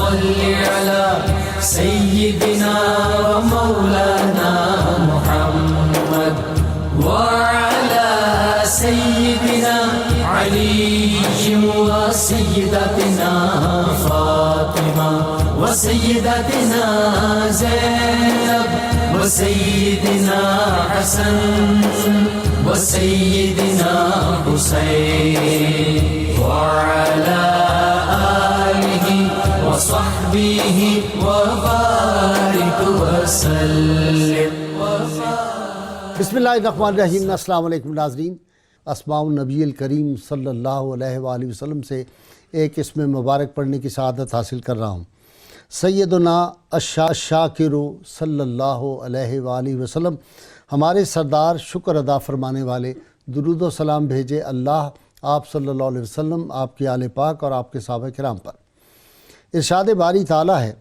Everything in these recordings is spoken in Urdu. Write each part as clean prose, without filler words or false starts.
صل على سيدنا ومولانا محمد وعلى سيدنا علي وسيدتنا فاطمة وسيدتنا زينب وسيدنا حسن وسيدنا حسين وعلى آله وصحبه وبارك وسلم. بسم اللہ الرحمن الرحیم. السلام علیکم ناظرین. اسماء النبی الکریم صلی اللہ علیہ وآلہ وسلم سے ایک اسم مبارک پڑھنے کی سعادت حاصل کر رہا ہوں. سیدنا الشاکر صلی اللہ علیہ وآلہ وسلم ہمارے سردار شکر ادا فرمانے والے، درود و سلام بھیجے اللہ آپ صلی اللہ علیہ وسلم، آپ کی آل پاک اور آپ کے صحابہ کرام پر. ارشاد باری تعالیٰ ہے،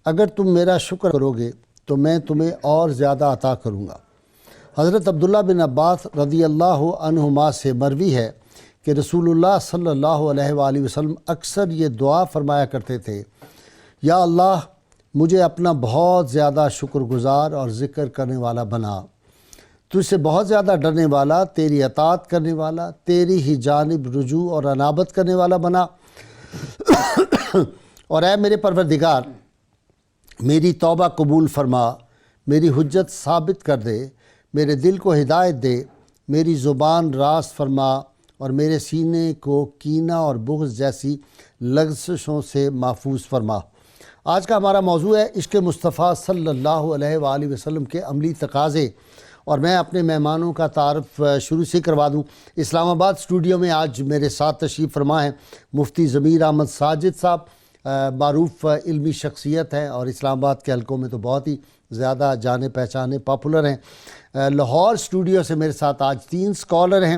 اگر تم میرا شکر کرو گے تو میں تمہیں اور زیادہ عطا کروں گا. حضرت عبداللہ بن عباس رضی اللہ عنہما سے مروی ہے کہ رسول اللہ صلی اللہ علیہ وآلہ وسلم اکثر یہ دعا فرمایا کرتے تھے، یا اللہ مجھے اپنا بہت زیادہ شکر گزار اور ذکر کرنے والا بنا، تجھ سے بہت زیادہ ڈرنے والا، تیری اطاعت کرنے والا، تیری ہی جانب رجوع اور انابت کرنے والا بنا. اور اے میرے پروردگار، میری توبہ قبول فرما، میری حجت ثابت کر دے، میرے دل کو ہدایت دے، میری زبان راست فرما اور میرے سینے کو کینہ اور بغض جیسی لغزشوں سے محفوظ فرما. آج کا ہمارا موضوع ہے عشق مصطفیٰ صلی اللہ علیہ وآلہ وسلم کے عملی تقاضے. اور میں اپنے مہمانوں کا تعارف شروع سے کروا دوں. اسلام آباد اسٹوڈیو میں آج میرے ساتھ تشریف فرما ہیں مفتی ضمیر احمد ساجد صاحب، معروف علمی شخصیت ہیں اور اسلام آباد کے حلقوں میں تو بہت ہی زیادہ جانے پہچانے پاپولر ہیں. لاہور اسٹوڈیو سے میرے ساتھ آج 3 اسکالر ہیں.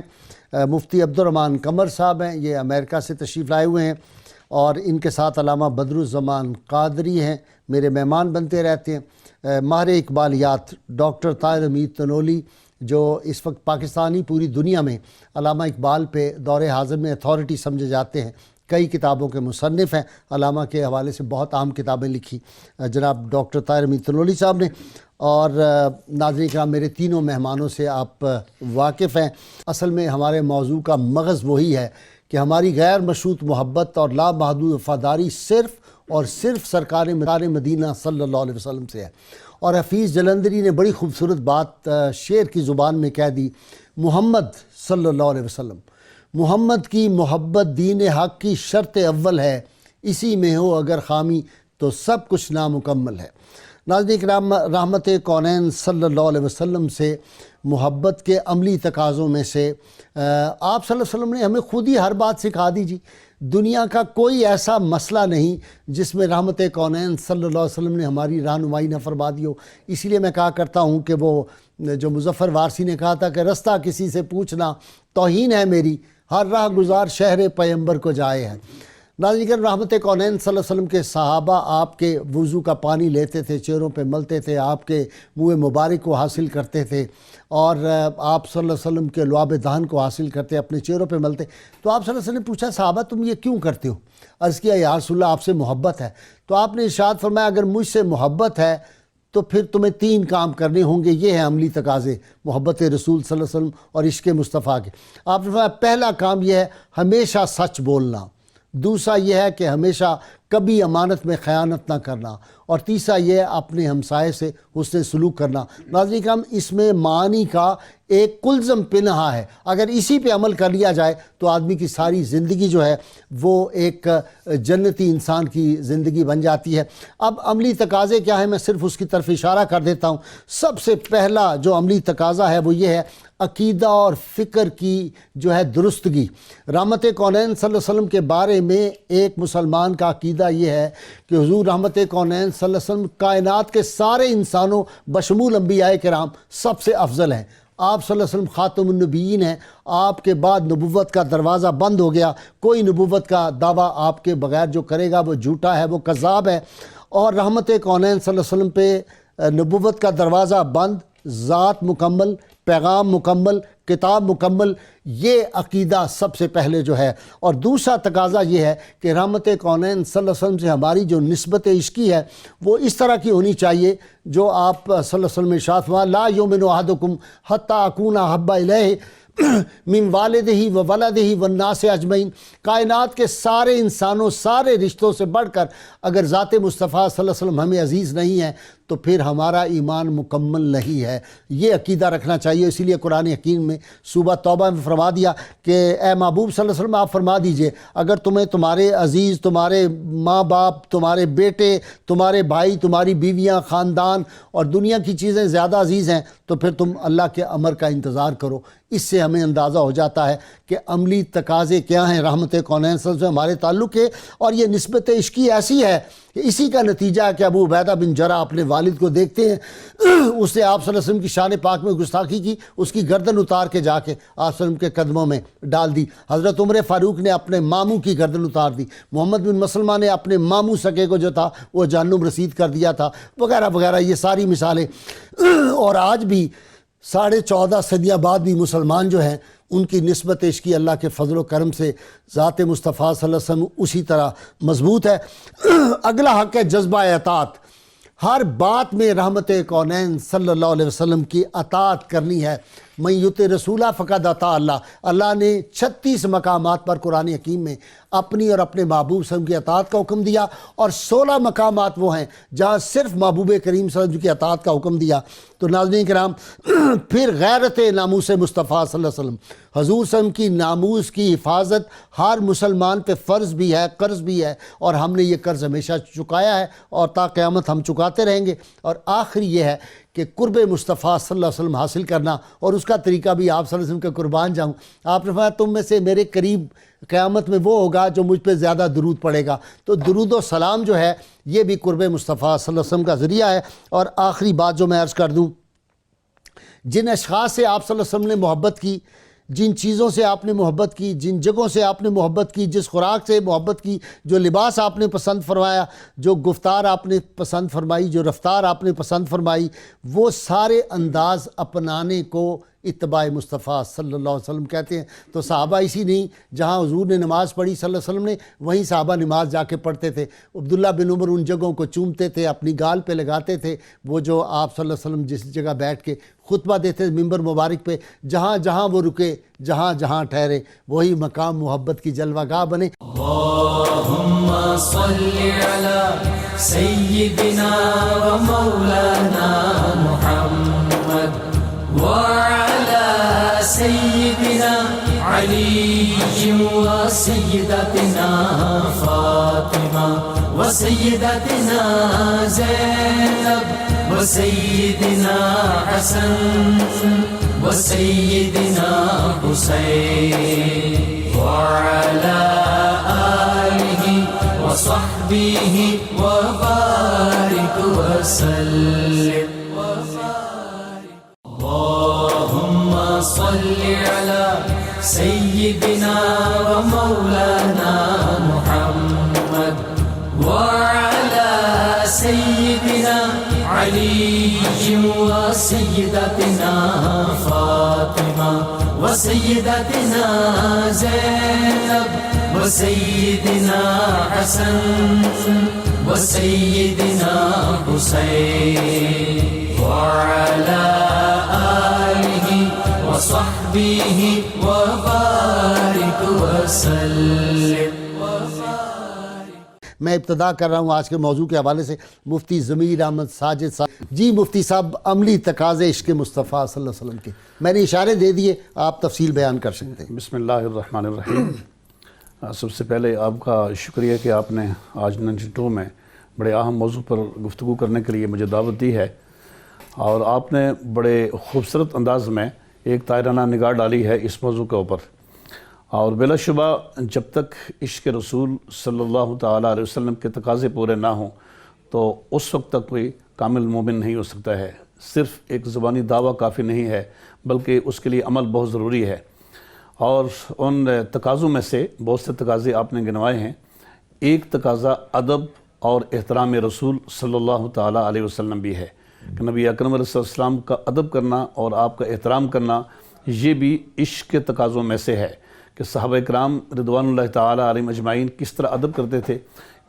مفتی عبدالرحمن قمر صاحب ہیں، یہ امریکہ سے تشریف لائے ہوئے ہیں، اور ان کے ساتھ علامہ بدرالزمان قادری ہیں، میرے مہمان بنتے رہتے ہیں. ماہر اقبالیات ڈاکٹر طاہر حمید تنولی، جو اس وقت پاکستانی پوری دنیا میں علامہ اقبال پہ دور حاضر میں اتھارٹی سمجھے جاتے ہیں، کئی کتابوں کے مصنف ہیں، علامہ کے حوالے سے بہت عام کتابیں لکھی جناب ڈاکٹر طاہر حمید تنولی صاحب نے. اور ناظرین کرام، میرے تینوں مہمانوں سے آپ واقف ہیں. اصل میں ہمارے موضوع کا مغز وہی ہے کہ ہماری غیر مشروط محبت اور لامحدود وفاداری صرف اور صرف سرکار مدینہ صلی اللہ علیہ وسلم سے ہے. اور حفیظ جلندری نے بڑی خوبصورت بات شعر کی زبان میں کہہ دی، محمد صلی اللہ علیہ وسلم، محمد کی محبت دین حق کی شرط اول ہے، اسی میں ہو اگر خامی تو سب کچھ نامکمل ہے. ناظرین کرام، رحمت کونین صلی اللہ علیہ وسلم سے محبت کے عملی تقاضوں میں سے آپ صلی اللہ علیہ وسلم نے ہمیں خود ہی ہر بات سکھا دی جی. دنیا کا کوئی ایسا مسئلہ نہیں جس میں رحمت کونین صلی اللہ علیہ وسلم نے ہماری رہنمائی نہ فرما دی ہو. اسی لیے میں کہا کرتا ہوں کہ وہ جو مظفر وارسی نے کہا تھا کہ رستہ کسی سے پوچھنا توہین ہے میری، ہر راہ گزار شہر پیمبر کو جائے ہے. ناظرین، رحمت کونین صلی اللہ علیہ وسلم کے صحابہ آپ کے وضو کا پانی لیتے تھے، چہروں پہ ملتے تھے، آپ کے منہ مبارک کو حاصل کرتے تھے، اور آپ صلی اللہ علیہ وسلم کے لعاب دہن کو حاصل کرتے، اپنے چہروں پہ ملتے. تو آپ صلی اللہ علیہ وسلم نے پوچھا، صحابہ تم یہ کیوں کرتے ہو؟ عرض کیا، یا رسول اللہ آپ سے محبت ہے. تو آپ نے ارشاد فرمایا، اگر مجھ سے محبت ہے تو پھر تمہیں 3 کام کرنے ہوں گے. یہ ہیں عملی تقاضے محبت رسول صلی اللہ علیہ وسلم اور عشق مصطفیٰ کے. آپ نے فرمایا پہلا کام یہ ہے ہمیشہ سچ بولنا، دوسرا یہ ہے کہ ہمیشہ کبھی امانت میں خیانت نہ کرنا، اور تیسرا یہ ہے اپنے ہمسائے سے حسن سلوک کرنا. ناظرین کرام، اس میں معانی کا ایک کلزم پنہا ہے. اگر اسی پہ عمل کر لیا جائے تو آدمی کی ساری زندگی جو ہے وہ ایک جنتی انسان کی زندگی بن جاتی ہے. اب عملی تقاضے کیا ہیں، میں صرف اس کی طرف اشارہ کر دیتا ہوں. سب سے پہلا جو عملی تقاضا ہے وہ یہ ہے عقیدہ اور فکر کی جو ہے درستگی. رحمت کونین صلی اللہ علیہ وسلم کے بارے میں ایک مسلمان کا عقیدہ یہ ہے کہ حضور رحمت کونین صلی اللہ علیہ وسلم کائنات کے سارے انسانوں بشمول انبیاء کرام سب سے افضل ہیں. آپ صلی اللہ علیہ وسلم خاتم النبیین ہیں، آپ کے بعد نبوت کا دروازہ بند ہو گیا. کوئی نبوت کا دعویٰ آپ کے بغیر جو کرے گا وہ جھوٹا ہے، وہ کذاب ہے. اور رحمت کونین صلی اللہ علیہ وسلم پہ نبوت کا دروازہ بند، ذات مکمل، پیغام مکمل، کتاب مکمل، یہ عقیدہ سب سے پہلے جو ہے۔ اور دوسرا تقاضا یہ ہے کہ رحمت کونین صلی اللہ علیہ وسلم سے ہماری جو نسبت عشقی ہے وہ اس طرح کی ہونی چاہیے جو آپ صلی اللہ علیہ وسلم نے ارشاد فرمایا، لا یؤمن احدکم حتی اکون احب الیہ من والدہ و ولدہ والناس اجمعین، کائنات کے سارے انسانوں، سارے رشتوں سے بڑھ کر اگر ذات مصطفیٰ صلی اللہ علیہ وسلم ہمیں عزیز نہیں ہے تو پھر ہمارا ایمان مکمل نہیں ہے۔ یہ عقیدہ رکھنا چاہیے۔ اسی لیے قرآن حکیم میں سورہ توبہ میں فرما دیا کہ اے محبوب صلی اللہ علیہ وسلم آپ فرما دیجئے اگر تمہیں تمہارے عزیز، تمہارے ماں باپ، تمہارے بیٹے، تمہارے بھائی، تمہاری بیویاں، خاندان اور دنیا کی چیزیں زیادہ عزیز ہیں تو پھر تم اللہ کے امر کا انتظار کرو۔ اس سے ہمیں اندازہ ہو جاتا ہے کہ عملی تقاضے کیا ہیں رحمت کونین صلی اللہ علیہ وسلم سے ہمارے تعلق کے۔ اور یہ نسبت عشقی ایسی ہے کہ اسی کا نتیجہ ہے کہ ابو عبیدہ بن جرح اپنے والد کو دیکھتے ہیں، اس نے آپ صلی اللہ علیہ وسلم کی شان پاک میں گستاخی کی، اس کی گردن اتار کے جا کے آپ صلی اللہ علیہ وسلم کے قدموں میں ڈال دی۔ حضرت عمر فاروق نے اپنے ماموں کی گردن اتار دی، محمد بن مسلمہ نے اپنے ماموں سکے کو جو تھا وہ جہنم رسید کر دیا تھا، وغیرہ وغیرہ، یہ ساری مثالیں۔ اور آج بھی 14.5 صدیاں بعد بھی مسلمان جو ہیں ان کی نسبت عشقی اللہ کے فضل و کرم سے ذات مصطفیٰ صلی اللہ علیہ وسلم اسی طرح مضبوط ہے۔ اگلا حق ہے جذبہ اطاعت۔ ہر بات میں رحمت کونین صلی اللہ علیہ وسلم کی اطاعت کرنی ہے۔ من یطع رسولہ فقد اطاع اللہ۔ اللہ نے 36 مقامات پر قرآن حکیم میں اپنی اور اپنے محبوب صلی اللہ علیہ وسلم کی اطاعت کا حکم دیا، اور 16 مقامات وہ ہیں جہاں صرف محبوب کریم صلی اللہ علیہ وسلم کی اطاعت کا حکم دیا۔ تو ناظرین کرام، پھر غیرت ناموس مصطفیٰ صلی اللہ علیہ وسلم، حضور صلی اللہ علیہ وسلم کی ناموس کی حفاظت ہر مسلمان پہ فرض بھی ہے، قرض بھی ہے، اور ہم نے یہ قرض ہمیشہ چکایا ہے اور تا قیامت ہم چکاتے رہیں گے۔ اور آخری یہ ہے کہ قرب مصطفیٰ صلی اللہ علیہ وسلم حاصل کرنا، اور اس کا طریقہ بھی آپ صلی اللہ علیہ وسلم کا قربان جاؤں۔ آپ نے فرمایا تم میں سے میرے قریب قیامت میں وہ ہوگا جو مجھ پہ زیادہ درود پڑے گا۔ تو درود و سلام جو ہے یہ بھی قرب مصطفیٰ صلی اللہ علیہ وسلم کا ذریعہ ہے۔ اور آخری بات جو میں عرض کر دوں، جن اشخاص سے آپ صلی اللہ علیہ وسلم نے محبت کی، جن چیزوں سے آپ نے محبت کی، جن جگہوں سے آپ نے محبت کی، جس خوراک سے محبت کی، جو لباس آپ نے پسند فرمایا، جو گفتار آپ نے پسند فرمائی، جو رفتار آپ نے پسند فرمائی، وہ سارے انداز اپنانے کو اتباع مصطفیٰ صلی اللہ علیہ وسلم کہتے ہیں۔ تو صحابہ اسی نہیں، جہاں حضور نے نماز پڑھی صلی اللہ علیہ وسلم نے، وہیں صحابہ نماز جا کے پڑھتے تھے۔ عبداللہ بن عمر ان جگہوں کو چومتے تھے، اپنی گال پہ لگاتے تھے، وہ جو آپ صلی اللہ علیہ وسلم جس جگہ بیٹھ کے خطبہ دیتے ممبر مبارک پہ، جہاں جہاں وہ رکے، جہاں جہاں ٹھہرے، وہی مقام محبت کی جلوہ گاہ بنے۔ اللہم صلی علی سیدنا و مولانا محمد وعلى سيدنا علي وسيدتنا فاطمة وسيدتنا زينب وسيدنا حسن وسيدنا حسين وعلى آله وصحبه وبارك وسلم۔ اللهم صل على سيدنا ومولانا محمد وعلى سيدنا علي وسيدتنا فاطمة وسيدتنا زينب وسيدنا حسن وسيدنا حسين وعلى آله وصحبه وبارك وسلم۔ میں ابتدا کر رہا ہوں آج کے موضوع کے حوالے سے مفتی ضمیر احمد ساجد صاحب۔ جی مفتی صاحب، عملی تقاضے عشق مصطفیٰ صلی اللہ علیہ وسلم کے، میں نے اشارے دے دیے، آپ تفصیل بیان کر سکتے ہیں۔ بسم اللہ الرحمن الرحیم۔ سب سے پہلے آپ کا شکریہ کہ آپ نے آج 92 میں بڑے اہم موضوع پر گفتگو کرنے کے لیے مجھے دعوت دی ہے، اور آپ نے بڑے خوبصورت انداز میں ایک تائرانہ نگاہ ڈالی ہے اس موضوع کے اوپر۔ اور بلا شبہ جب تک عشق رسول صلی اللہ تعالیٰ علیہ وسلم کے تقاضے پورے نہ ہوں تو اس وقت تک کوئی کامل مومن نہیں ہو سکتا ہے۔ صرف ایک زبانی دعویٰ کافی نہیں ہے، بلکہ اس کے لیے عمل بہت ضروری ہے۔ اور ان تقاضوں میں سے بہت سے تقاضے آپ نے گنوائے ہیں۔ ایک تقاضا ادب اور احترام رسول صلی اللہ تعالیٰ علیہ وسلم بھی ہے۔ کہ نبی اکرم علیہ السلام کا ادب کرنا اور آپ کا احترام کرنا یہ بھی عشق کے تقاضوں میں سے ہے کہ صحابہ کرام رضوان اللہ تعالیٰ علیہم اجمعین کس طرح ادب کرتے تھے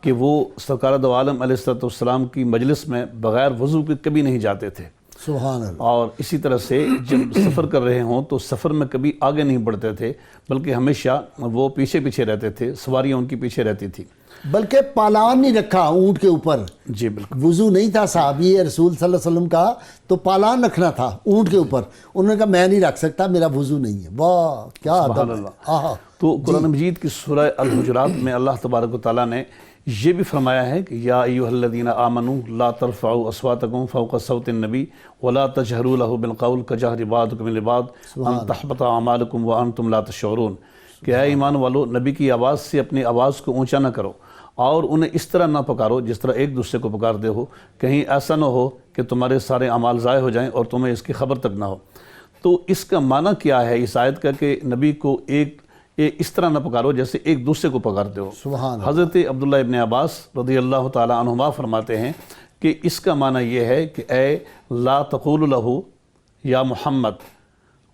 کہ وہ سرکار دو عالم علیہ السلام کی مجلس میں بغیر وضو کے کبھی نہیں جاتے تھے. سبحان اللہ. اور اسی طرح سے جب سفر کر رہے ہوں تو سفر میں کبھی آگے نہیں بڑھتے تھے بلکہ ہمیشہ وہ پیچھے پیچھے رہتے تھے, سواریاں ان کی پیچھے رہتی تھی. بلکہ پالان نہیں رکھا اونٹ کے اوپر. جی بالکل. وضو نہیں تھا صحابی رسول صلی اللہ علیہ وسلم کا, تو پالان رکھنا تھا اونٹ کے اوپر. انہوں نے کہا میں نہیں رکھ سکتا, میرا وضو نہیں ہے. واہ کیا ادب ہے. تو قرآن مجید کی سورہ الحجرات میں اللہ تبارک و تعالیٰ نے یہ بھی فرمایا ہے کہ یا ایھا الذین آمنوا لا ترفعوا اصواتکم فوق صوت النبی ولا تجہروا لہ بالقول کجہر بعضکم لبعض ان تحبط اعمالکم وانتم لا تشعرون. کہ اے ایمان والو, نبی کی آواز سے اپنی آواز کو اونچا نہ کرو اور انہیں اس طرح نہ پکارو جس طرح ایک دوسرے کو پکارتے ہو, کہیں ایسا نہ ہو کہ تمہارے سارے اعمال ضائع ہو جائیں اور تمہیں اس کی خبر تک نہ ہو. تو اس کا معنی کیا ہے اس آیت کا کہ نبی کو اس طرح نہ پکارو جیسے ایک دوسرے کو پکارتے ہو. سبحان اللہ. حضرت عبداللہ ابن عباس رضی اللہ تعالیٰ عنہما فرماتے ہیں کہ اس کا معنی یہ ہے کہ اے لا تقول لہ یا محمد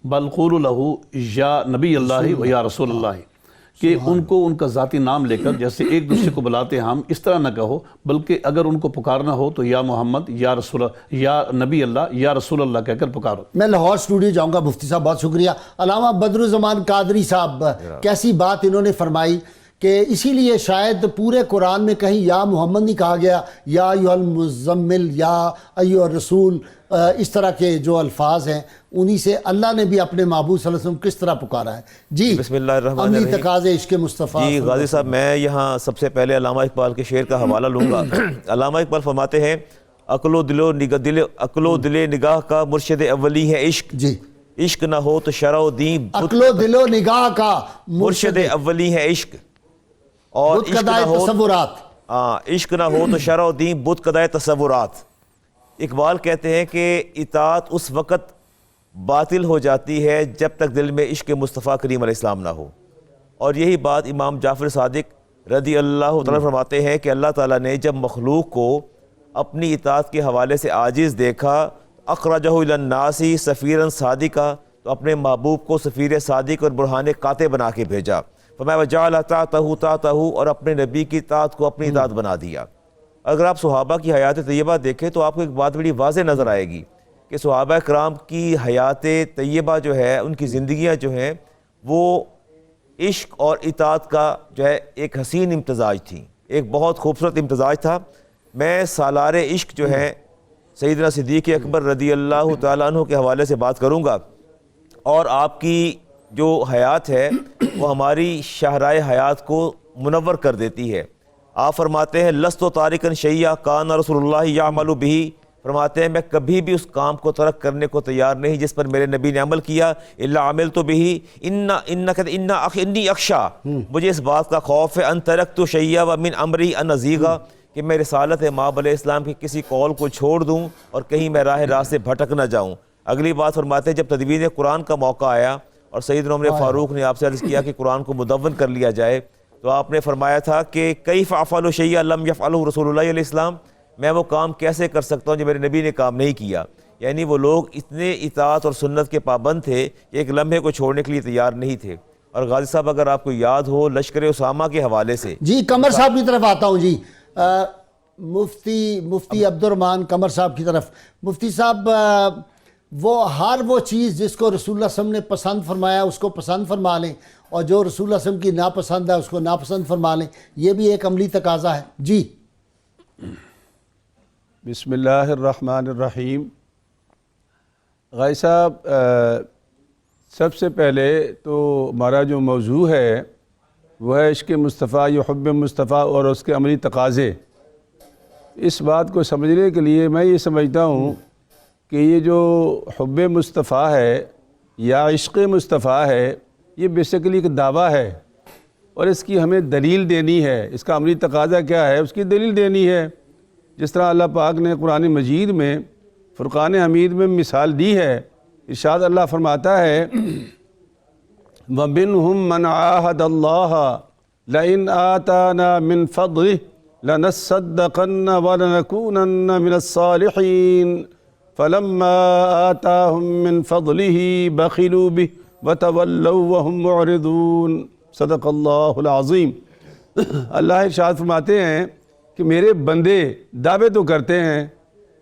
بل قول لہ یا نبی اللہ و یا رسول اللہ, کہ ان کو ان کا ذاتی نام لے کر جیسے ایک دوسرے کو بلاتے ہیں ہم اس طرح نہ کہو, بلکہ اگر ان کو پکارنا ہو تو یا محمد یا رسول یا نبی اللہ یا رسول اللہ کہہ کر پکارو. میں لاہور اسٹوڈیو جاؤں گا. مفتی صاحب بہت شکریہ. علامہ بدرالزمان قادری صاحب, کیسی بات انہوں نے فرمائی کہ اسی لیے شاید پورے قرآن میں کہیں یا محمد نہیں کہا گیا, یا ایھا المزمل یا ایھا الرسول, اس طرح کے جو الفاظ ہیں انہی سے اللہ نے بھی اپنے محبوب صلی اللہ علیہ وسلم کس طرح پکارا ہے. جی بسم اللہ الرحمن عملی الرحیم. تقاضے عشق مصطفیٰ. جی غازی صاحب, میں یہاں سب سے پہلے علامہ اقبال کے شعر کا حوالہ لوں گا. علامہ اقبال فرماتے ہیں عقل و دل نگاہ کا مرشد اولی ہے عشق. جی عشق نہ ہو تو شرع و دین عقل و دل و نگاہ کا مرشد اولی ہے عشق. اور بت قدائے تصورات. عشق نہ ہو تو شرع و دین بت قدائے تصورات. اقبال کہتے ہیں کہ اطاعت اس وقت باطل ہو جاتی ہے جب تک دل میں عشق مصطفیٰ کریم علیہ السلام نہ ہو. اور یہی بات امام جعفر صادق رضی اللہ تعالیٰ فرماتے ہیں کہ اللہ تعالیٰ نے جب مخلوق کو اپنی اطاعت کے حوالے سے عاجز دیکھا, اخرجہ الی الناس سفیرا صادقا, تو اپنے محبوب کو سفیر صادق اور برہان قاطع بنا کے بھیجا. فرمایا وجعل طاعتہ, اور اپنے نبی کی اطاعت کو اپنی اطاعت بنا دیا. اگر آپ صحابہ کی حیات طیبہ دیکھیں تو آپ کو ایک بات بڑی واضح نظر آئے گی کہ صحابہ کرام کی حیات طیبہ جو ہے, ان کی زندگیاں جو ہیں وہ عشق اور اطاعت کا جو ہے ایک حسین امتزاج تھی, ایک بہت خوبصورت امتزاج تھا. میں سالار عشق جو ہے سیدنا صدیق اکبر رضی اللہ تعالیٰ عنہ کے حوالے سے بات کروں گا, اور آپ کی جو حیات ہے وہ ہماری شاہراہ حیات کو منور کر دیتی ہے. آپ فرماتے ہیں لست تارکا شیئا کان رسول اللہ یعمل بہ, فرماتے ہیں میں کبھی بھی اس کام کو ترک کرنے کو تیار نہیں جس پر میرے نبی نے عمل کیا. الا عملت بہ انی اخشا, مجھے اس بات کا خوف ہے ان ترکت شیئا ومن امری ان ازیغا, کہ میں رسالت مآب علیہ السلام کی کسی قول کو چھوڑ دوں اور کہیں میں راہ سے بھٹک نہ جاؤں. اگلی بات فرماتے ہیں جب تدوین قرآن کا موقع آیا اور سیدنا عمر فاروق نے آپ سے عرض کیا کہ قرآن کو مدون کر لیا جائے, تو آپ نے فرمایا تھا کہ کیف افعل شیئا لم یفعلہ رسول اللہ علیہ السلام, میں وہ کام کیسے کر سکتا ہوں جو میرے نبی نے کام نہیں کیا. یعنی وہ لوگ اتنے اطاعت اور سنت کے پابند تھے کہ ایک لمحے کو چھوڑنے کے لیے تیار نہیں تھے. اور غازی صاحب اگر آپ کو یاد ہو لشکر اسامہ کے حوالے سے, جی قمر صاحب کی طرف آتا ہوں. جی مفتی عبد الرحمن قمر صاحب کی طرف. مفتی صاحب, وہ چیز جس کو رسول اللہ صلی اللہ علیہ وسلم نے پسند فرمایا اس کو پسند فرما لیں, اور جو رسول اللہ صلی اللہ علیہ وسلم کی ناپسند ہے اس کو ناپسند فرما لیں, یہ بھی ایک عملی تقاضا ہے. جی بسم اللہ الرحمن الرحیم. غازی صاحب, سب سے پہلے تو ہمارا جو موضوع ہے وہ ہے عشق مصطفیٰ یا حب مصطفیٰ اور اس کے عملی تقاضے. اس بات کو سمجھنے کے لیے میں یہ سمجھتا ہوں کہ یہ جو حب مصطفیٰ ہے یا عشق مصطفیٰ ہے یہ بیسیکلی ایک دعویٰ ہے, اور اس کی ہمیں دلیل دینی ہے. اس کا عملی تقاضا کیا ہے, اس کی دلیل دینی ہے. جس طرح اللہ پاک نے قرآن مجید میں فرقان حمید میں مثال دی ہے. ارشاد اللہ فرماتا ہے وَمِنْهُمْ مَنْ عَاهَدَ اللَّهَ لَئِنْ آتَانَا مِنْ فَضْلِهِ لَنَصَّدَّقَنَّ وَلَنَكُونَنَّ مِنَ الصَّالِحِينَ. فلما آتاهم من فضله بخلوا به وتولوا وهم معرضون صدق اللہ العظیم۔ اللہ ارشاد فرماتے ہیں کہ میرے بندے دعوے تو کرتے ہیں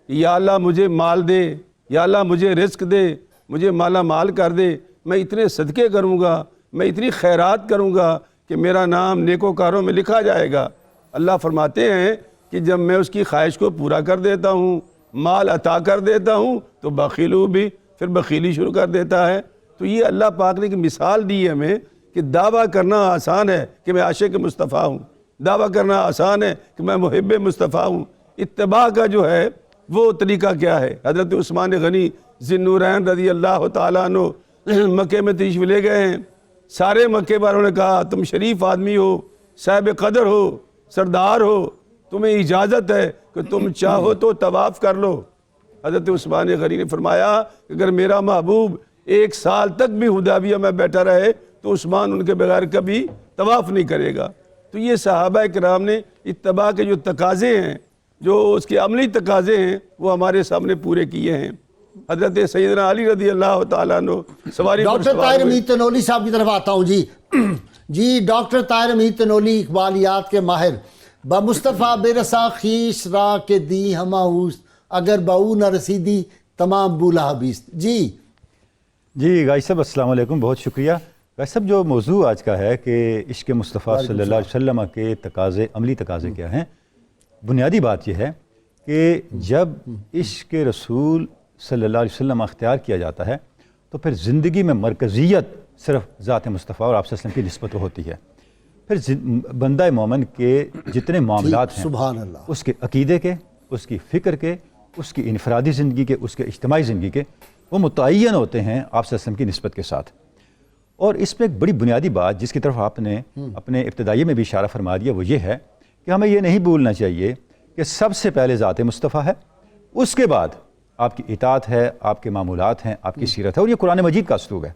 کہ یا اللہ مجھے مال دے، یا اللہ مجھے رزق دے، مجھے مالا مال کر دے، میں اتنے صدقے کروں گا، میں اتنی خیرات کروں گا کہ میرا نام نیکوکاروں میں لکھا جائے گا۔ اللہ فرماتے ہیں کہ جب میں اس کی خواہش کو پورا کر دیتا ہوں، مال عطا کر دیتا ہوں، تو بخیلو بھی پھر بخیلی شروع کر دیتا ہے۔ تو یہ اللہ پاک نے ایک مثال دی ہے ہمیں کہ دعویٰ کرنا آسان ہے کہ میں عاشق مصطفیٰ ہوں، دعویٰ کرنا آسان ہے کہ میں محب مصطفیٰ ہوں، اتباع کا جو ہے وہ طریقہ کیا ہے۔ حضرت عثمان غنی ذی النورین رضی اللہ تعالیٰ عنہ مکے میں تشریف لے گئے ہیں۔ سارے مکے والوں نے کہا تم شریف آدمی ہو، صاحب قدر ہو، سردار ہو، تمہیں اجازت ہے کہ تم چاہو تو طواف کر لو۔ حضرت عثمان غنی نے فرمایا کہ اگر میرا محبوب 1 سال تک بھی حدیبیہ میں بیٹھا رہے تو عثمان ان کے بغیر کبھی طواف نہیں کرے گا۔ تو یہ صحابہ کرام نے اتباع کے جو تقاضے ہیں، جو اس کے عملی تقاضے ہیں، وہ ہمارے سامنے پورے کیے ہیں۔ حضرت سیدنا علی رضی اللہ تعالیٰ عنہ سواری پر ڈاکٹر سوار طاہر ہوئے۔ امید تنولی صاحب کی طرف آتا ہوں جی۔ جی ڈاکٹر طاہر امید تنولی اقبالیات کے ماہر، بمصطفیٰ بے رسا خیش را کے دی ہماہوست، اگر باؤ نہ رسیدی تمام بولا حبیست۔ جی گائی صاحب السلام علیکم، بہت شکریہ۔ گائی صاحب جو موضوع آج کا ہے کہ عشق مصطفیٰ صلی اللہ علیہ وسلم کے تقاضے، عملی تقاضے کیا ہیں، بنیادی بات یہ ہے کہ جب عشق رسول صلی اللہ علیہ وسلم اختیار کیا جاتا ہے تو پھر زندگی میں مرکزیت صرف ذات مصطفیٰ اور آپ صلی اللہ علیہ وسلم کی نسبت ہوتی ہے۔ پھر بندہ مومن کے جتنے معاملات ہیں، سبحان اللہ، اس کے عقیدے کے، اس کی فکر کے، اس کی انفرادی زندگی کے، اس کے اجتماعی زندگی کے، وہ متعین ہوتے ہیں آپ صلی اللہ علیہ وسلم کی نسبت کے ساتھ۔ اور اس میں ایک بڑی بنیادی بات جس کی طرف آپ نے اپنے ابتدائیے میں بھی اشارہ فرما دیا، وہ یہ ہے کہ ہمیں یہ نہیں بھولنا چاہیے کہ سب سے پہلے ذات مصطفیٰ ہے، اس کے بعد آپ کی اطاعت ہے، آپ کے معمولات ہیں، آپ کی سیرت ہے، اور یہ قرآن مجید کا اسلوب ہے۔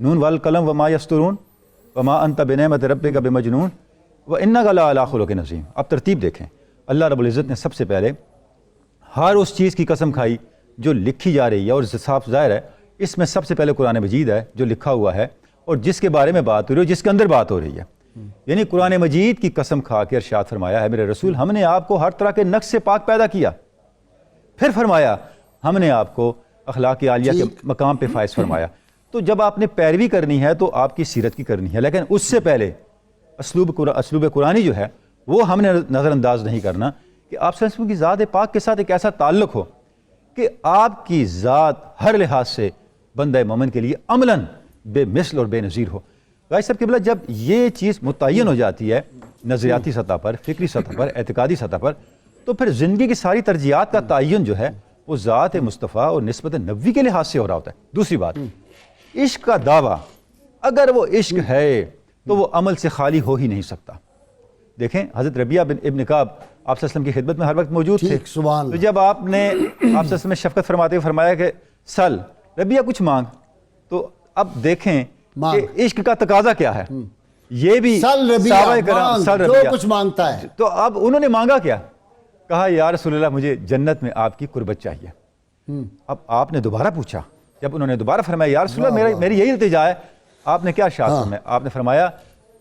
نون والقلم وما یسطرون وما انت بنعمت ربک بمجنون وانک لعلی خلق عظیم۔ اب ترتیب دیکھیں، اللہ رب العزت نے سب سے پہلے ہر اس چیز کی قسم کھائی جو لکھی جا رہی ہے، اور صاف ظاہر ہے اس میں سب سے پہلے قرآن مجید ہے جو لکھا ہوا ہے اور جس کے بارے میں بات ہو رہی ہے، جس کے اندر بات ہو رہی ہے۔ یعنی قرآن مجید کی قسم کھا کے ارشاد فرمایا ہے میرے رسول ہم نے آپ کو ہر طرح کے نقص سے پاک پیدا کیا، پھر فرمایا ہم نے آپ کو اخلاق عالیہ کے مقام پہ فائز فرمایا۔ تو جب آپ نے پیروی کرنی ہے تو آپ کی سیرت کی کرنی ہے، لیکن اس سے پہلے اسلوب قرآنی جو ہے وہ ہم نے نظر انداز نہیں کرنا کہ آپ صلی اللہ علیہ وسلم کی ذات پاک کے ساتھ ایک ایسا تعلق ہو کہ آپ کی ذات ہر لحاظ سے بندہ مومن کے لیے عملاً بے مثل اور بے نظیر ہو۔ بھائی صاحب قبلہ جب یہ چیز متعین ہو جاتی ہے نظریاتی سطح پر، فکری سطح پر، اعتقادی سطح پر، تو پھر زندگی کی ساری ترجیحات کا تعین جو ہے وہ ذات مصطفیٰ اور نسبت نبوی کے لحاظ سے ہو رہا ہوتا ہے۔ دوسری بات، عشق کا دعویٰ اگر وہ عشق ہے تو وہ عمل سے خالی ہو ہی نہیں سکتا۔ دیکھیں حضرت ربیعہ بن ابن کعب آپ صلی اللہ علیہ وسلم کی خدمت میں ہر وقت موجود تھے، سبحان تو جب آپ نے آپ صلی اللہ علیہ وسلم میں شفقت فرماتے ہوئے فرمایا کہ سل ربیعہ کچھ مانگ، تو اب دیکھیں کہ عشق کا تقاضا کیا ہے، یہ بھی سل صحابہ کرام ربیعہ سل جو ربیعہ کچھ مانگتا ہے۔ تو اب انہوں نے مانگا کیا؟ کہا یا رسول اللہ مجھے جنت میں آپ کی قربت چاہیے۔ اب آپ نے دوبارہ پوچھا، جب انہوں نے دوبارہ فرمایا یا رسول اللہ میری یہی التجا ہے، آپ نے کیا ارشاد فرمایا؟ آپ نے فرمایا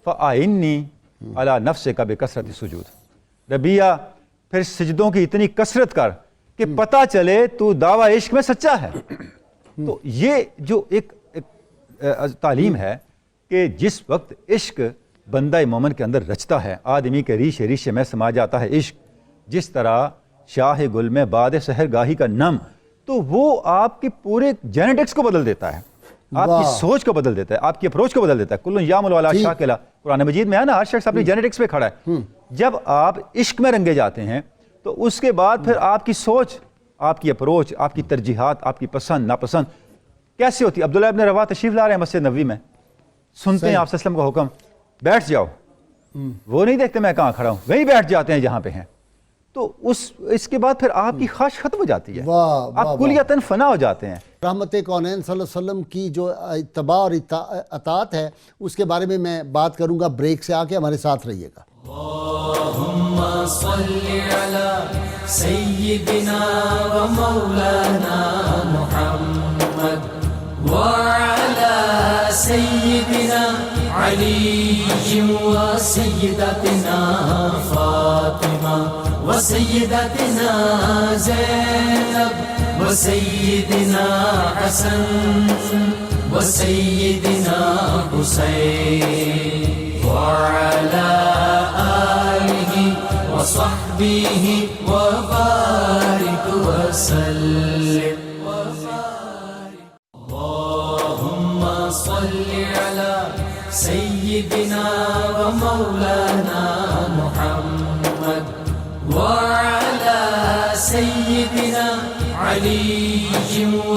فَأَعِنِّي عَلَى نَفْسِكَ بِكَثْرَةِ السُّجُودِ، ربیعہ پھر سجدوں کی اتنی کثرت کر کہ پتہ چلے تو دعویٰ عشق میں سچا ہے۔ تو یہ جو ایک تعلیم ہے کہ جس وقت عشق بندہ مومن کے اندر رچتا ہے، آدمی کے ریشے ریشے میں سما جاتا ہے عشق، جس طرح شاہ گل میں باد سحر گاہی کا نم، تو وہ آپ کے پورے جینیٹکس کو بدل دیتا ہے، آپ کی سوچ کو بدل دیتا ہے، آپ کی اپروچ کو بدل دیتا ہے۔ کل یعمل علی شاکلہ قرآن مجید میں ہے نا، ہر شخص اپنی جینیٹکس پہ کھڑا ہے۔ جب آپ عشق میں رنگے جاتے ہیں تو اس کے بعد پھر آپ کی سوچ، آپ کی اپروچ، آپ کی ترجیحات، آپ کی پسند ناپسند کیسے ہوتی ہے۔ عبداللہ ابن رواحہ تشریف لا رہے ہیں مسجد نبوی میں، سنتے ہیں آپ صلی اللہ علیہ وسلم کا حکم بیٹھ جاؤ، وہ نہیں دیکھتے میں کہاں کھڑا ہوں، وہیں بیٹھ جاتے ہیں جہاں پہ ہیں۔ تو اس کے بعد پھر آپ کی خواہش ختم ہو جاتی ہے، آپ کلیتاً فنا ہو جاتے ہیں۔ رحمت کونین صلی اللہ علیہ وسلم کی جو اتباع اور اطاعت ہے اس کے بارے میں میں بات کروں گا، بریک سے آ کے ہمارے ساتھ رہیے گا۔ اللہم صلی علی سيدنا ومولانا محمد وعلى سيدنا علي وسيدتنا فاطمة وسيدتنا زينب وسيدنا حسن وسيدنا حسين وعلى آله وصحبه وبارك وسلم. اللهم صل على سيدنا ومولانا محمد وعلى سيدنا علي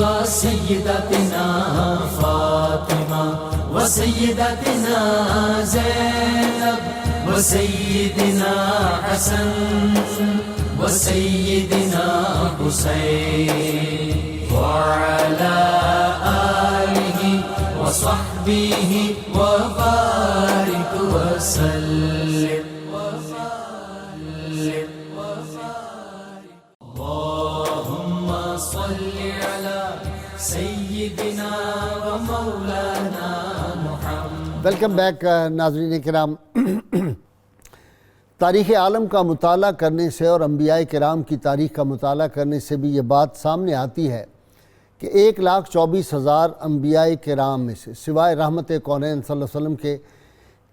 وسيدتنا فاطمة وسيدتنا زينب وسيدنا حسن وسيدنا حسين وعلى آله وصحبه وبارك وسلم. اللهم صل على سيدنا ومولانا محمد. ویلکم بیک ناظرین کرام. تاریخ عالم کا مطالعہ کرنے سے اور انبیاء کرام کی تاریخ کا مطالعہ کرنے سے بھی یہ بات سامنے آتی ہے کہ 1,24,000 انبیاء کرام میں سے سوائے رحمت کونین صلی اللہ علیہ وسلم کے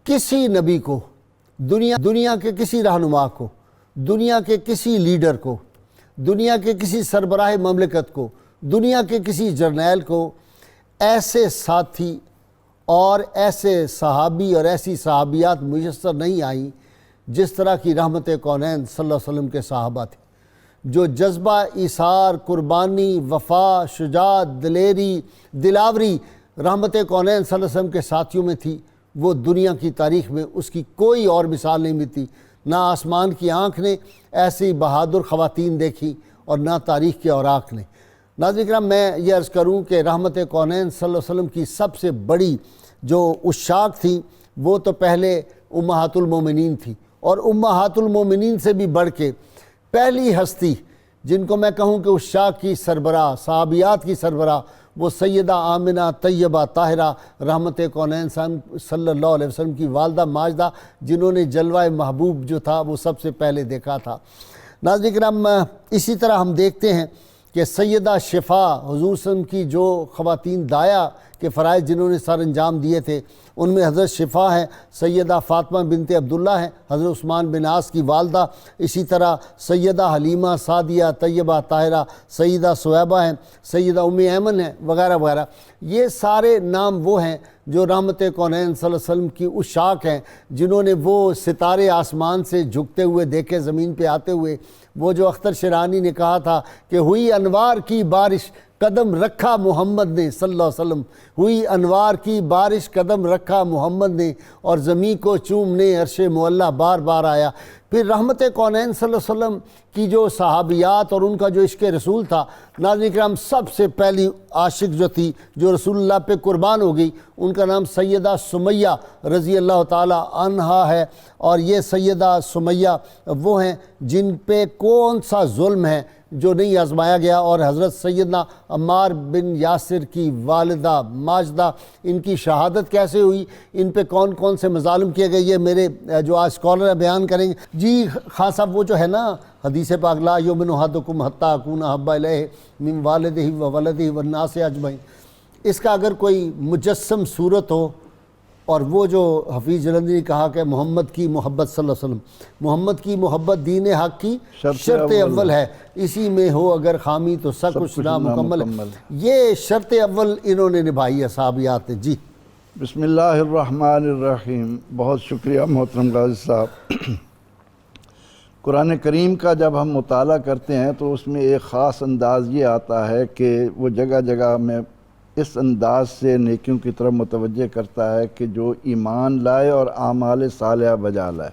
کسی نبی کو، دنیا کے کسی رہنما کو، دنیا کے کسی لیڈر کو، دنیا کے کسی سربراہ مملکت کو، دنیا کے کسی جرنیل کو ایسے ساتھی اور ایسے صحابی اور ایسی صحابیات میسر نہیں آئیں جس طرح کی رحمت کونین صلی اللہ علیہ وسلم کے صحابہ تھے، جو جذبہ ایثار، قربانی، وفا، شجاعت، دلیری، دلاوری رحمت کونین صلی اللہ علیہ وسلم کے ساتھیوں میں تھی. وہ دنیا کی تاریخ میں اس کی کوئی اور مثال نہیں ملتی. نہ آسمان کی آنکھ نے ایسی بہادر خواتین دیکھی اور نہ تاریخ کے اوراق نے. ناظرین کرام، میں یہ عرض کروں کہ رحمت کونین صلی اللہ علیہ وسلم کی سب سے بڑی جو عشاق تھیں وہ تو پہلے امہات المومنین تھی، اور امہات المومنین سے بھی بڑھ کے پہلی ہستی جن کو میں کہوں کہ عشاق کی سربراہ، صحابیات کی سربراہ، وہ سیدہ آمنہ طیبہ طاہرہ رحمت کونین صلی اللہ علیہ وسلم کی والدہ ماجدہ، جنہوں نے جلوہ محبوب جو تھا وہ سب سے پہلے دیکھا تھا. ناظرین کرام، اسی طرح ہم دیکھتے ہیں کہ سیدہ شفا حضور صلی اللہ علیہ وسلم کی جو خواتین دایا کے فرائض جنہوں نے سر انجام دیے تھے، ان میں حضرت شفا ہیں، سیدہ فاطمہ بنت عبداللہ ہیں، حضرت عثمان بن عاص کی والدہ، اسی طرح سیدہ حلیمہ سعدیہ طیبہ طاہرہ، سیدہ سویبہ ہیں، سیدہ ام ایمن ہیں، وغیرہ وغیرہ. یہ سارے نام وہ ہیں جو رحمت کونین صلی اللہ علیہ وسلم کی عشاق ہیں، جنہوں نے وہ ستارے آسمان سے جھکتے ہوئے دیکھے زمین پہ آتے ہوئے. وہ جو اختر شیرانی نے کہا تھا کہ ہوئی انوار کی بارش قدم رکھا محمد نے صلی اللہ علیہ وسلم، ہوئی انوار کی بارش قدم رکھا محمد نے، اور زمین کو چومنے عرش معلیٰ بار بار آیا. پھر رحمت کونین صلی اللہ علیہ وسلم کی جو صحابیات اور ان کا جو عشق رسول تھا، ناظرین کرام، سب سے پہلی عاشق جو تھی جو رسول اللہ پہ قربان ہو گئی، ان کا نام سیدہ سمیہ رضی اللہ تعالی عنہا ہے. اور یہ سیدہ سمیہ وہ ہیں جن پہ کون سا ظلم ہے جو نہیں آزمایا گیا. اور حضرت سیدنا عمار بن یاسر کی والدہ ماجدہ، ان کی شہادت کیسے ہوئی، ان پہ کون کون سے مظالم کیے گئے، یہ میرے جو آج اسکالر بیان کریں گے. جی خان صاحب، وہ جو ہے نا حدیث پاک لا یؤمن احدکم حتی اکون احب الیہ من والدہ و ولدہ والناس اجمعین، اس کا اگر کوئی مجسم صورت ہو، اور وہ جو حفیظ جلندی نے کہا کہ محمد کی محبت صلی اللہ علیہ وسلم، محمد کی محبت دین حق کی شرط اول ہے، اسی میں ہو اگر خامی تو سب کچھ نامکمل ہے. یہ شرط اول انہوں نے نبھائی ہے صحابیات نے. جی بسم اللہ الرحمن الرحیم. بہت شکریہ محترم غازی صاحب. قرآن کریم کا جب ہم مطالعہ کرتے ہیں تو اس میں ایک خاص انداز یہ آتا ہے کہ وہ جگہ جگہ میں اس انداز سے نیکیوں کی طرف متوجہ کرتا ہے کہ جو ایمان لائے اور اعمال صالحہ بجا لائے،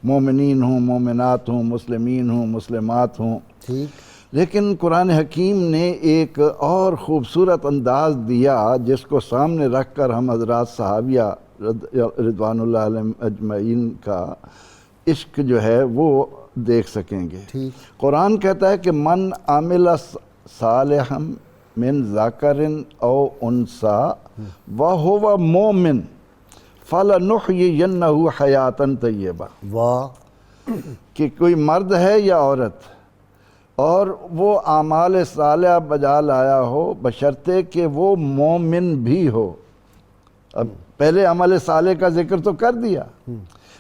مومنین ہوں، مومنات ہوں، مسلمین ہوں، مسلمات ہوں. لیکن قرآن حکیم نے ایک اور خوبصورت انداز دیا جس کو سامنے رکھ کر ہم حضرات صحابیہ رضوان اللہ علیہم اجمعین کا عشق جو ہے وہ دیکھ سکیں گے۔ ٹھیک۔ قرآن کہتا ہے کہ من عامل صالحا من ذکر او انثی وہو مومن فلنحیینہ حیاتا طیبہ، واہ، کہ کوئی مرد ہے یا عورت اور وہ اعمال صالحہ بجا لایا ہو بشرطے کہ وہ مومن بھی ہو۔ اب پہلے عمل صالح کا ذکر تو کر دیا،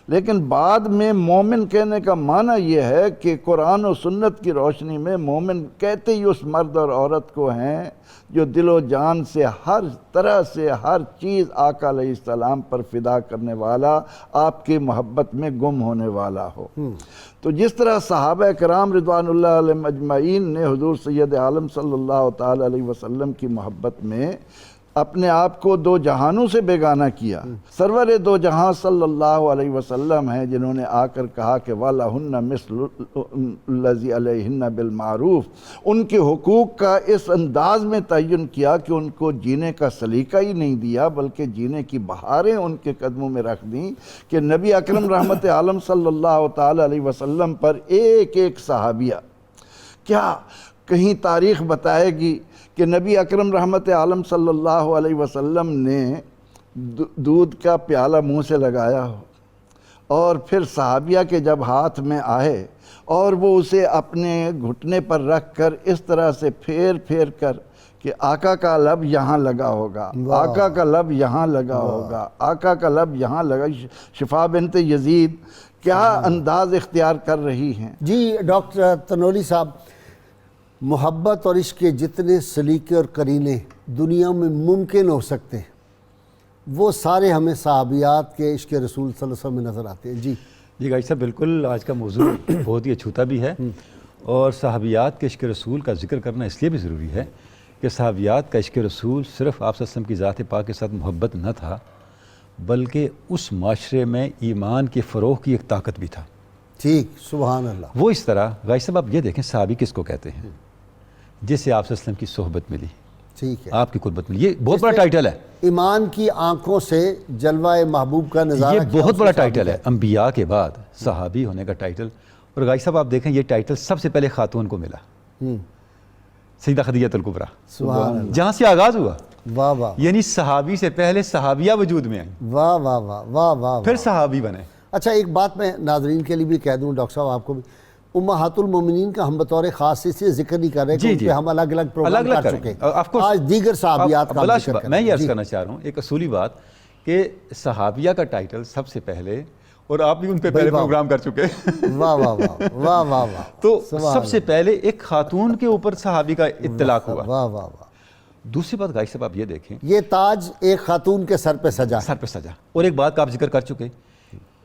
لیکن بعد میں مومن کہنے کا معنی یہ ہے کہ قرآن و سنت کی روشنی میں مومن کہتے ہی اس مرد اور عورت کو ہیں جو دل و جان سے ہر طرح سے ہر چیز آقا علیہ السلام پر فدا کرنے والا، آپ کی محبت میں گم ہونے والا ہو۔ تو جس طرح صحابہ کرام رضوان اللہ علیہم اجمعین نے حضور سید عالم صلی اللہ تعالی علیہ وسلم کی محبت میں اپنے آپ کو دو جہانوں سے بیگانہ کیا، سرور دو جہاں صلی اللہ علیہ وسلم ہیں جنہوں نے آ کر کہا کہ وَلَهُنَّ مِثْلُ الَّذِي عَلَيْهِنَّ بِالْمَعْرُوفِ، ان کے حقوق کا اس انداز میں تعین کیا کہ ان کو جینے کا سلیقہ ہی نہیں دیا بلکہ جینے کی بہاریں ان کے قدموں میں رکھ دیں، کہ نبی اکرم رحمت عالم صلی اللہ تعالی علیہ وسلم پر ایک ایک صحابیہ، کیا کہیں تاریخ بتائے گی کہ نبی اکرم رحمت عالم صلی اللہ علیہ وسلم نے دودھ کا پیالہ منہ سے لگایا ہو اور پھر صحابیہ کے جب ہاتھ میں آئے اور وہ اسے اپنے گھٹنے پر رکھ کر اس طرح سے پھیر پھیر کر کہ آقا کا لب یہاں لگا ہوگا، آقا کا لب یہاں لگا ہوگا، آقا کا لب یہاں لگا، شفا بنت یزید کیا انداز اختیار کر رہی ہیں۔ جی ڈاکٹر تنوری صاحب، محبت اور عشق کے جتنے سلیقے اور قرینے دنیا میں ممکن ہو سکتے ہیں وہ سارے ہمیں صحابیات کے عشق رسول صلی اللہ علیہ وسلم میں نظر آتے ہیں۔ جی گائی صاحب، بالکل آج کا موضوع بہت ہی اچھوتا بھی ہے، اور صحابیات کے عشق رسول کا ذکر کرنا اس لیے بھی ضروری ہے کہ صحابیات کا عشق رسول صرف آپ صلی اللہ علیہ وسلم کی ذات پاک کے ساتھ محبت نہ تھا، بلکہ اس معاشرے میں ایمان کے فروغ کی ایک طاقت بھی تھا۔ ٹھیک، سبحان اللہ۔ وہ اس طرح گائی صاحب آپ یہ دیکھیں صحابی کس کو کہتے ہیں؟ جسے آپ صلی اللہ علیہ وسلم کی صحبت ملی، ٹھیک ہے، آپ کی قربت ملی، یہ بہت بڑا ٹائٹل ہے، ایمان کی آنکھوں سے جلوہ محبوب کا نظارہ یہ کیا، بہت اس بڑا کو ٹائٹل ہے، انبیاء کے بعد صحابی ہونے کا ٹائٹل۔ اور گائی صاحب آپ دیکھیں یہ ٹائٹل سب سے پہلے خاتون کو ملا، سیدہ خدیجہ الکبریٰ، سبحان اللہ، جہاں سے آغاز ہوا، واہ واہ یعنی صحابی سے پہلے صحابیہ وجود میں آئیں، واہ واہ واہ واہ واہ۔ پھر صحابی بنے۔ اچھا ایک بات میں ناظرین کے لیے بھی کہہ دوں ڈاکٹر صاحب، آپ کو بھی، امہات المومنین کا ہم بطور خاص سے ذکر نہیں کر رہے کہ ان پہ ہم الگ الگ پروگرام کر چکے ہیں، آج دیگر صحابیات کا بلا ذکر شبہ کریں۔ میں یہ عرض کرنا چاہ رہا ہوں ایک اصولی بات کہ صحابیہ کا ٹائٹل سب سے پہلے، اور آپ بھی ان پہ پہلے پروگرام کر چکے ہیں، واہ واہ واہ واہ واہ واہ، تو سب سے پہلے ایک خاتون کے اوپر صحابی کا اطلاق ہوا۔ واہ واہ واہ۔ دوسری بات گائی صاحب آپ یہ دیکھیں، یہ تاج ایک خاتون کے سر پہ سجا، سر پہ سجا، اور ایک بات کا آپ ذکر کر چکے،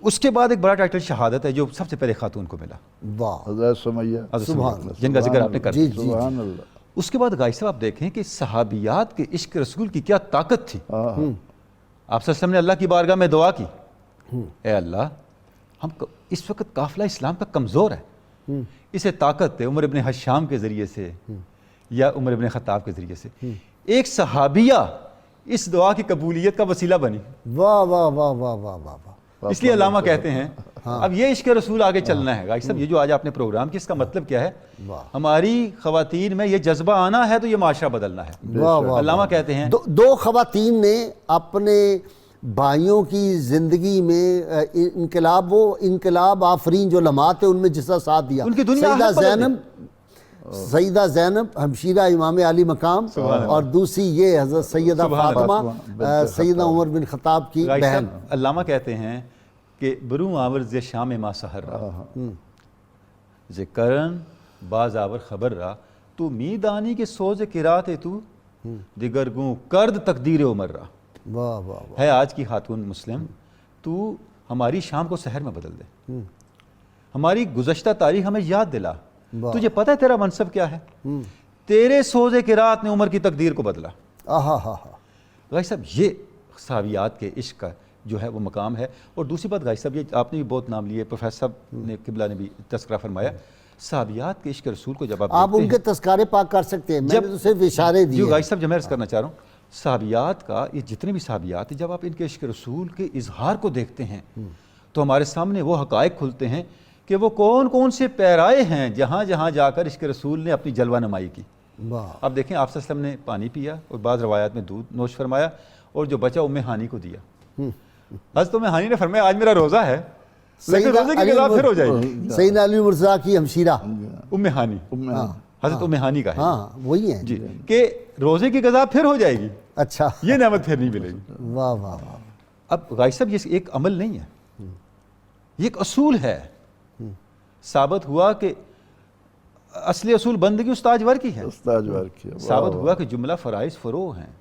اس کے بعد ایک بڑا ٹائٹل شہادت ہے جو سب سے پہلے خاتون کو ملا، واہ، حضرت سمیہ، سبحان اللہ، جن کا ذکر آپ نے کر جی دیا۔ جی، سبحان اللہ۔ اس کے بعد گائی صاحب آپ دیکھیں کہ صحابیات کے عشق رسول کی کیا طاقت تھی۔ آپ صلی اللہ علیہ وسلم نے اللہ کی بارگاہ میں دعا کی، اے اللہ ہم اس وقت قافلہ اسلام کا کمزور ہے، اسے طاقت دے، عمر ابن حشام کے ذریعے سے یا عمر ابن خطاب کے ذریعے سے۔ ایک صحابیہ اس دعا کی قبولیت کا وسیلہ بنی، واہ واہ واہ واہ واہ واہ واہ۔ اس لیے علامہ کہتے ہیں اب یہ عشق رسول آگے چلنا ہے۔ گائی صاحب یہ جو آج آپ نے پروگرام کیا اس کا مطلب کیا ہے؟ ہماری خواتین میں یہ جذبہ آنا ہے تو یہ معاشرہ بدلنا ہے۔ واہ واہ، علامہ کہتے ہیں دو خواتین نے اپنے بھائیوں کی زندگی میں انقلاب، وہ انقلاب آفرین جو لمحات تھے ان میں جس کا ساتھ دیا، ان کی دنیا سیدہ حق بدل زینب، سیدہ زینب ہمشیرہ امام علی مقام، اور دوسری یہ حضرت سیدہ فاطمہ سیدہ عمر بن خطاب کی گائی بہن۔ صاحب علامہ کہتے ہیں کہ بروں آور ز شام ما سحر را ذکرن باز آور خبر را تو میدانی کے سوز قرات تو دیگر گوں کرد تقدیر عمر را۔ واہ واہ واہ، ہے آج کی خاتون مسلم، تو ہماری شام کو سحر میں بدل دے، ہماری گزشتہ تاریخ ہمیں یاد دلا، تجھے پتہ ہے تیرا منصب کیا ہے؟ تیرے سوز قرات نے عمر کی تقدیر کو بدلا۔ آہا ہا ہا۔ غائی صاحب یہ صحابیات کے عشق کا جو ہے وہ مقام ہے۔ اور دوسری بات غائی صاحب یہ آپ نے بھی بہت نام لیے، پروفیسر صاحب نے قبلہ نے بھی تذکرہ فرمایا، صحابیات کے عشق رسول کو جب آپ ان کے تذکارے پاک کر سکتے ہیں، میں نے تو صرف اشارے دیے۔ جو غائی صاحب جو میں عرض کرنا چاہ رہا ہوں، صحابیات کا یہ جتنے بھی صحابیات ہیں جب آپ ان کے عشق رسول کے اظہار کو دیکھتے ہیں تو ہمارے سامنے وہ حقائق کھلتے ہیں کہ وہ کون کون سے پیرائے ہیں جہاں جہاں جا کر عشق رسول نے اپنی جلوہ نمائی کی. اب دیکھیں آپ صلی اللہ علیہ وسلم نے پانی پیا اور بعض روایات میں دودھ نوش فرمایا اور جو بچا ام ہانی کو دیا. حضرت ام ہانی نے فرمایا آج میرا روزہ ہے لیکن روزے کی قضا پھر ہو جائے گی. سیدنا علی مرزا کی ہمشیرہ ام ہانی حضرت ام ہانی کا ہے ہاں وہی ہیں جی کہ روزے کی قضا پھر ہو جائے گی, اچھا یہ نعمت پھر نہیں ملے گی. واہ واہ واہ. اب غازی صاحب یہ ایک عمل نہیں ہے, یہ ایک اصول ہے. ثابت ہوا کہ اصلی اصول بندگی استاجور کی ہے, استاجور کی ہے. ثابت ہوا کہ جملہ فرائض فروع ہیں,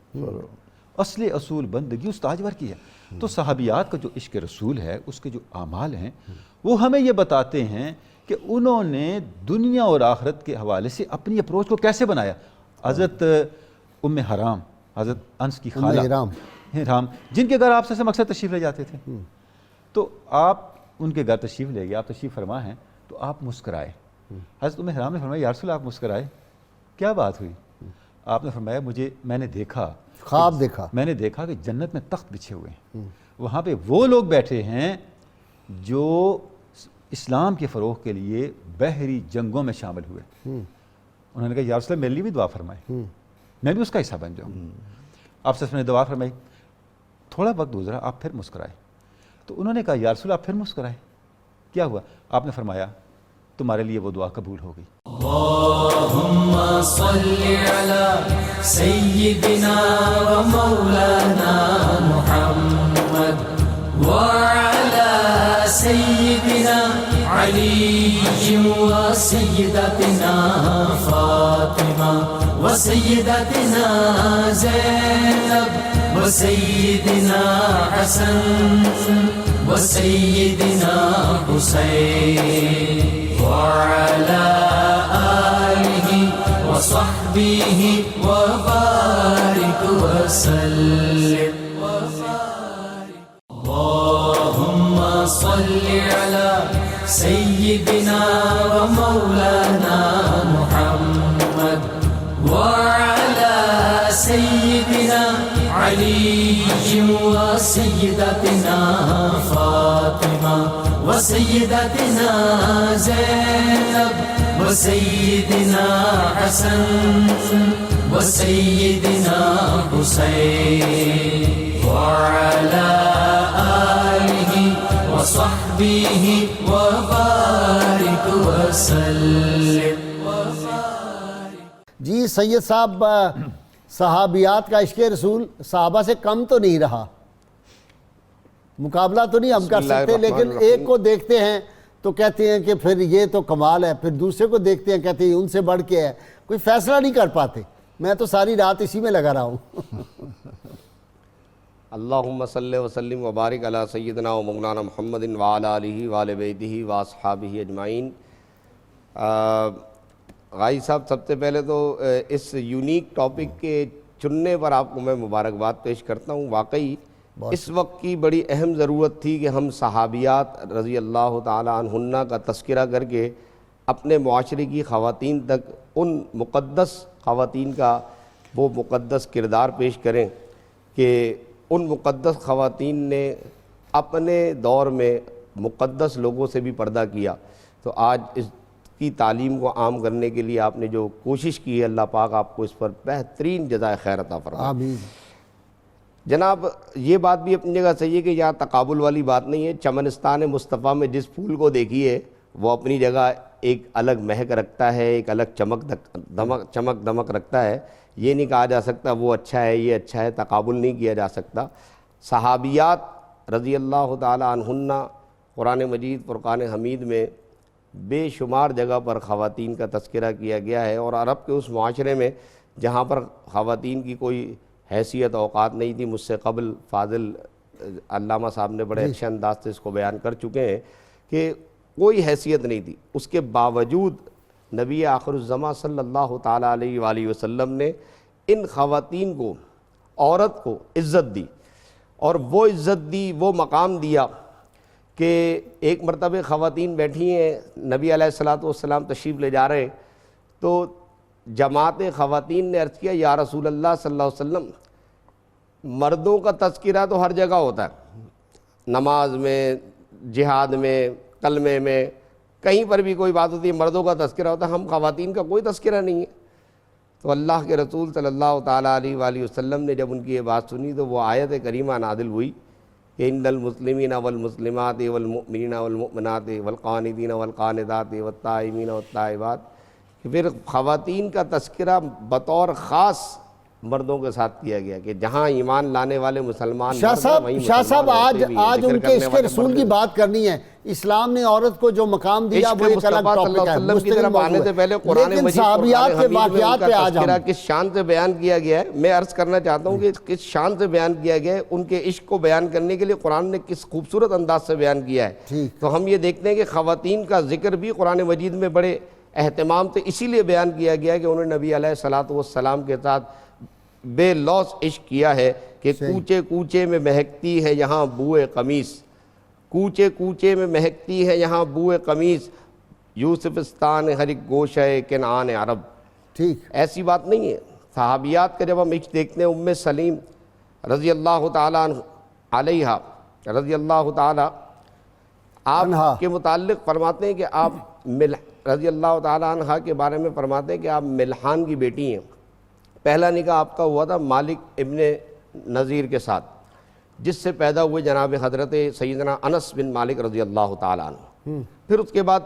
اصلی اصول بندگی استاجور کی ہے. تو صحابیات کا جو عشق رسول ہے اس کے جو اعمال ہیں وہ ہمیں یہ بتاتے ہیں کہ انہوں نے دنیا اور آخرت کے حوالے سے اپنی اپروچ کو کیسے بنایا. حضرت ام حرام, حضرت انس کی خالہ حرام, جن کے گھر آپ سے مقصد تشریف لے جاتے تھے, تو آپ ان کے گھر تشریف لے گئے, آپ تشریف فرما ہیں تو آپ مسکرائے. حضرت ام حرام نے فرمایا یا رسول اللہ آپ مسکرائے, کیا بات ہوئی؟ آپ نے فرمایا میں نے دیکھا, خواب دیکھا, میں نے دیکھا کہ جنت میں تخت بچھے ہوئے ہیں, وہاں پہ وہ لوگ بیٹھے ہیں جو اسلام کے فروغ کے لیے بحری جنگوں میں شامل ہوئے. انہوں نے کہا یا رسول اللہ میرے لیے بھی دعا فرمائے, میں بھی اس کا حصہ بن جاؤں. آپ سے نے دعا فرمائی, تھوڑا وقت گزرا, آپ پھر مسکرائے. تو انہوں نے کہا یا رسول اللہ آپ پھر مسکرائے, کیا ہوا؟ آپ نے فرمایا تمہارے لیے وہ دعا قبول ہو گئی. اللہم صلی علی سیدنا و مولانا محمد وعلی سیدنا علی و سیدتنا فاطمہ و سیدتنا زینب و سیدنا حسن و سیدنا حسین وعلى آله وصحبه وبارك وسلم. اللهم صل على سيدنا ومولانا محمد وعلى سيدنا علي وسيدتنا فاطمة وسيدتنا زينب وسيدنا حسن وسيدنا حسين وعلى آله وصحبه وبارك وسلم. جی سید صاحب, صحابیات کا عشق رسول صحابہ سے کم تو نہیں رہا, مقابلہ تو نہیں ہم کر سکتے, لیکن ایک کو دیکھتے ہیں تو کہتے ہیں کہ پھر یہ تو کمال ہے, پھر دوسرے کو دیکھتے ہیں کہتے ہیں ان سے بڑھ کے ہے, کوئی فیصلہ نہیں کر پاتے. میں تو ساری رات اسی میں لگا رہا ہوں. اللہم صلی وسلم وبارک علی سیدنا و مولانا محمد وعلی آلہ وآل بیتہ واصحابہ اجمعین. غازی صاحب, سب سے پہلے تو اس یونیک ٹاپک کے چننے پر آپ کو میں مبارکباد پیش کرتا ہوں. واقعی اس وقت کی بڑی اہم ضرورت تھی کہ ہم صحابیات رضی اللہ تعالی عنہن کا تذکرہ کر کے اپنے معاشرے کی خواتین تک ان مقدس خواتین کا وہ مقدس کردار پیش کریں کہ ان مقدس خواتین نے اپنے دور میں مقدس لوگوں سے بھی پردہ کیا. تو آج اس کی تعلیم کو عام کرنے کے لیے آپ نے جو کوشش کی ہے, اللہ پاک آپ کو اس پر بہترین جزائے خیر عطا فرمائے. آمین. جناب یہ بات بھی اپنی جگہ صحیح ہے کہ یہاں تقابل والی بات نہیں ہے. چمنستان مصطفیٰ میں جس پھول کو دیکھیے وہ اپنی جگہ ایک الگ مہک رکھتا ہے, ایک الگ چمک دمک رکھتا ہے. یہ نہیں کہا جا سکتا وہ اچھا ہے یہ اچھا ہے, تقابل نہیں کیا جا سکتا. صحابیات رضی اللہ تعالی عنہن قرآن مجید فرقان حمید میں بے شمار جگہ پر خواتین کا تذکرہ کیا گیا ہے, اور عرب کے اس معاشرے میں جہاں پر خواتین کی کوئی حیثیت اوقات نہیں تھی. مجھ سے قبل فاضل علامہ صاحب نے بڑے اچھے انداز سے اس کو بیان کر چکے ہیں کہ کوئی حیثیت نہیں تھی. اس کے باوجود نبی آخر الزماں صلی اللہ تعالیٰ علیہ وآلہ وسلم نے ان خواتین کو, عورت کو عزت دی, اور وہ عزت دی, وہ مقام دیا کہ ایک مرتبہ خواتین بیٹھی ہیں, نبی علیہ السلام تشریف لے جا رہے, تو جماعت خواتین نے عرض کیا یا رسول اللہ صلی اللہ علیہ وسلم, مردوں کا تذکرہ تو ہر جگہ ہوتا ہے, نماز میں, جہاد میں، کلمے میں، کہیں پر بھی کوئی بات ہوتی ہے مردوں کا تذکرہ ہوتا ہے، ہم خواتین کا کوئی تذکرہ نہیں ہے۔ تو اللہ کے رسول صلی اللہ تعالیٰ علیہ وآلہ وسلم نے جب ان کی یہ بات سنی تو وہ آیت کریمہ نازل ہوئی کہ ان المسلمین والمسلمات والمؤمنین والمؤمنات والقانتین والقانتات والتائبین والتائبات، کہ پھر خواتین کا تذکرہ بطور خاص مردوں کے ساتھ کیا گیا کہ جہاں ایمان لانے والے مسلمان شاہ مرد ہیں، وہیں صاحب مسلمان عورتیں بھی ہیں۔ آج ذکر ان کے کرنے عشق والے رسول مرد کی ہیں۔ بات کرنی ہے۔ اسلام نے عورت کو جو مقام دیا عشق وہ ایک الگ مصطفیٰ صلی ٹاپک اللہ ہے، علیہ وسلم کی مستقل طرف آنے موضوع سے پہلے ہے، قرآن لیکن مجید صحابیات کے واقعات پہ آج تذکرہ ہم کس شان سے بیان کیا گیا ہے، میں عرض کرنا چاہتا ہوں کہ کس شان سے بیان کیا گیا ہے، ان کے عشق کو بیان کرنے کے لیے قرآن نے کس خوبصورت انداز سے بیان کیا ہے۔ تو ہم یہ دیکھتے ہیں کہ خواتین کا ذکر بھی قرآن مجید میں بڑے اہتمام سے اسی لیے بیان کیا گیا ہے کہ انہوں نے نبی علیہ الصلوۃ والسلام کے ساتھ بے لوث عشق کیا ہے کہ کوچے کوچے میں مہکتی ہے یہاں بوئے قمیص، کوچے کوچے میں مہکتی ہے یہاں بوئے قمیص، یوسفستان ہر ایک گوشہ کنعان عرب۔ ٹھیک ایسی بات نہیں ہے۔ صحابیات کا جب ہم عشق دیکھتے ہیں، ام سلیم رضی اللہ تعالیٰ علیہا رضی اللہ تعالیٰ آپ کے متعلق فرماتے ہیں کہ آپ رضی اللہ تعالیٰ عنہ کے بارے میں فرماتے ہیں کہ آپ ملحان کی بیٹی ہیں۔ پہلا نکاح آپ کا ہوا تھا مالک ابن نذیر کے ساتھ، جس سے پیدا ہوئے جناب حضرت سیدنا انس بن مالک رضی اللہ تعالیٰ عنہ۔ پھر اس کے بعد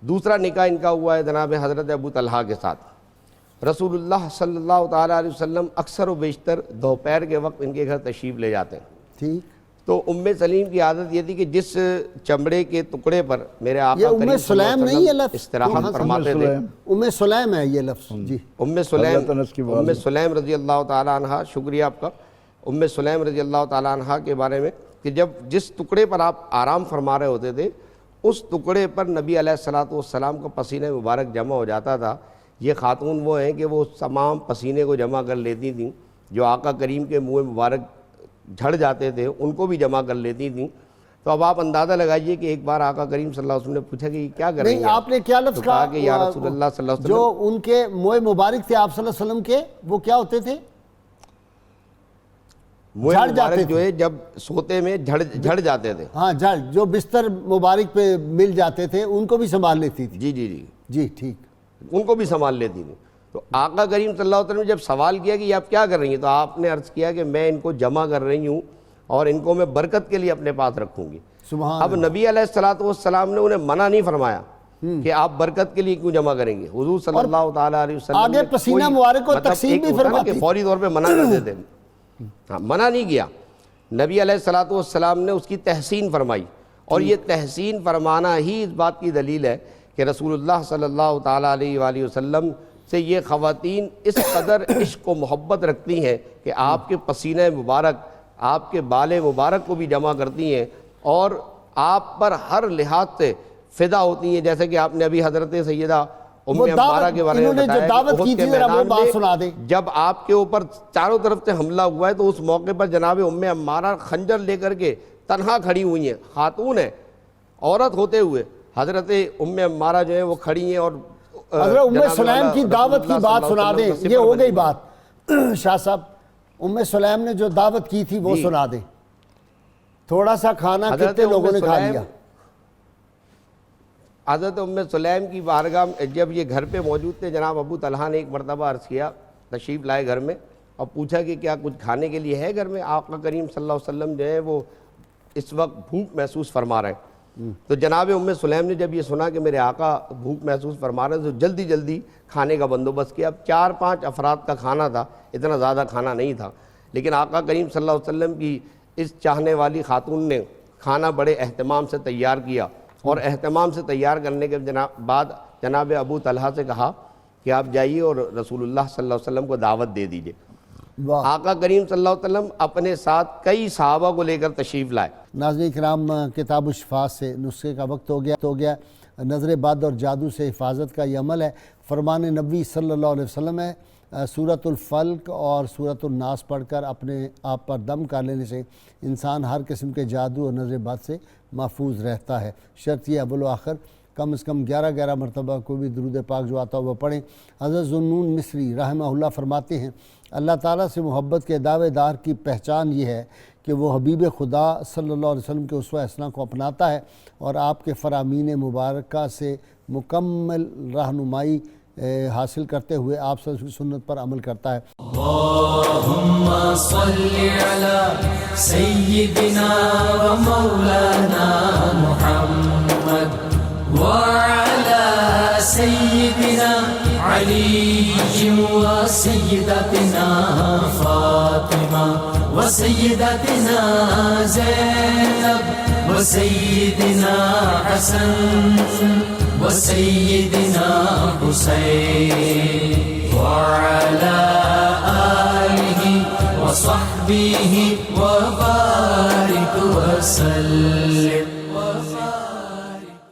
دوسرا نکاح ان کا ہوا ہے جناب حضرت ابو طلحہ کے ساتھ۔ رسول اللہ صلی اللہ تعالیٰ علیہ وسلم اکثر و بیشتر دوپہر کے وقت ان کے گھر تشریف لے جاتے ہیں۔ ٹھیک تو ام سلیم کی عادت یہ تھی کہ جس چمڑے کے ٹکڑے پر میرے آقا یہ کریم ام صلی اللہ سلیم علیہ نہیں ہے وسلم لفظ، استراحت فرماتے تھے، ام سلیم ہے یہ لفظ جی۔ ام سلیم رضی اللہ تعالیٰ عنہ، شکریہ آپ کا، ام سلیم رضی اللہ تعالیٰ عنہ کے بارے میں کہ جب جس ٹکڑے پر آپ آرام فرما رہے ہوتے تھے اس ٹکڑے پر نبی علیہ الصلوۃ والسلام کا پسینہ مبارک جمع ہو جاتا تھا۔ یہ خاتون وہ ہیں کہ وہ تمام پسینے کو جمع کر لیتی تھیں، جو آقا کریم کے منہ مبارک جھڑ جاتے تھے ان کو بھی جمع کر لیتی تھیں۔ تو اب آپ اندازہ لگائیے کہ ایک بار آقا کریم صلی اللہ علیہ وسلم نے پوچھا کہ یہ کیا کر رہی ہیں؟ نہیں آپ نے کیا لفظ کہا کہ یا رسول اللہ صلی اللہ علیہ وسلم، جو ان کے منہ مبارک تھے آپ صلی اللہ علیہ وسلم کے، وہ کیا ہوتے تھے؟ منہ مبارک جو ہے جب سوتے میں جھڑ جاتے تھے، ہاں جھڑ، جو بستر مبارک پہ مل جاتے تھے ان کو بھی سنبھال لیتی تھی۔ جی جی جی جی ٹھیک، ان کو بھی سنبھال لیتی تھی۔ تو آقا کریم صلی اللہ علیہ وسلم نے جب سوال کیا کہ یہ آپ کیا کر رہی ہیں، تو آپ نے عرض کیا کہ میں ان کو جمع کر رہی ہوں اور ان کو میں برکت کے لیے اپنے پاس رکھوں گی۔ سبحان اب نبی علیہ الصلوۃ والسلام نے انہیں منع نہیں فرمایا کہ آپ برکت کے لیے کیوں جمع کریں گے۔ حضور صلی اللہ تعالیٰ علیہ وسلم آگے نے پسینہ کوئی مبارک کو مطلب تقسیم ایک بھی ہوتا ہے نا فرماتی کہ فوری طور پہ منع کر دیتے، ہاں منع نہیں کیا۔ نبی علیہ الصلوۃ والسلام نے اس کی تحسین فرمائی، اور یہ تحسین فرمانا ہی اس بات کی دلیل ہے کہ رسول اللہ صلی اللہ تعالیٰ علیہ وآلہ وسلم سے یہ خواتین اس قدر عشق و محبت رکھتی ہیں کہ آپ کے پسینہ مبارک، آپ کے بال مبارک کو بھی جمع کرتی ہیں اور آپ پر ہر لحاظ سے فدا ہوتی ہیں۔ جیسے کہ آپ نے ابھی حضرت سیدہ ام عمارہ کے بارے میں بتایا کہ احد کے میدان میں جب آپ کے اوپر چاروں طرف سے حملہ ہوا ہے تو اس موقع پر جناب ام عمارہ خنجر لے کر کے تنہا کھڑی ہوئی ہیں، خاتون ہیں، عورت ہوتے ہوئے حضرت ام عمارہ جو ہے وہ کھڑی ہیں، اور حضرت ام سلیم کی دعوت کی بات سنا دیں، یہ ہو گئی بات۔ شاہ صاحب ام سلیم نے جو دعوت کی تھی وہ سنا دیں، تھوڑا سا کھانا کتنے لوگوں نے کھا لیا؟ حضرت ام سلیم کی بارگاہ جب یہ گھر پہ موجود تھے، جناب ابو طلحہ نے ایک مرتبہ عرض کیا، تشریف لائے گھر میں اور پوچھا کہ کیا کچھ کھانے کے لیے ہے گھر میں؟ آقا کریم صلی اللہ علیہ وسلم جو ہے وہ اس وقت بھوک محسوس فرما رہے ہیں۔ تو جناب ام سلیم نے جب یہ سنا کہ میرے آقا بھوک محسوس فرما رہے ہیں تو جلدی جلدی کھانے کا بندوبست کیا۔ اب 4-5 افراد کا کھانا تھا، اتنا زیادہ کھانا نہیں تھا، لیکن آقا کریم صلی اللہ علیہ وسلم کی اس چاہنے والی خاتون نے کھانا بڑے اہتمام سے تیار کیا، اور اہتمام سے تیار کرنے کے بعد جناب ابو طلحہ سے کہا کہ آپ جائیے اور رسول اللہ صلی اللہ علیہ وسلم کو دعوت دے دیجئے۔ آقا کریم صلی اللہ علیہ وسلم اپنے ساتھ کئی صحابہ کو لے کر تشریف لائے۔ ناظرین کرام، کتاب الشفاء سے نسخے کا وقت ہو گیا۔ نظر بد اور جادو سے حفاظت کا یہ عمل ہے، فرمان نبوی صلی اللہ علیہ وسلم ہے۔ سورۃ الفلق اور سورۃ الناس پڑھ کر اپنے آپ پر دم کر لینے سے انسان ہر قسم کے جادو اور نظر بد سے محفوظ رہتا ہے۔ شرط یہ اول و آخر کم از کم 11 مرتبہ کوئی بھی درود پاک جو آتا ہو وہ پڑھیں۔ حضرت ذو النون مصری رحمہ اللہ فرماتے ہیں اللہ تعالیٰ سے محبت کے دعوے دار کی پہچان یہ ہے کہ وہ حبیب خدا صلی اللہ علیہ وسلم کے اسوہ حسنہ کو اپناتا ہے اور آپ کے فرامین مبارکہ سے مکمل رہنمائی حاصل کرتے ہوئے آپ صلی اللہ علیہ وسلم کی سنت پر عمل کرتا ہے۔ اللہم صلی علی سیدنا و مولانا محمد وعلى سيدنا علي وسيدتنا فاطمة وسيدتنا زينب وسيدنا حسن وسيدنا حسين وعلى آله وصحبه وبارك وسلم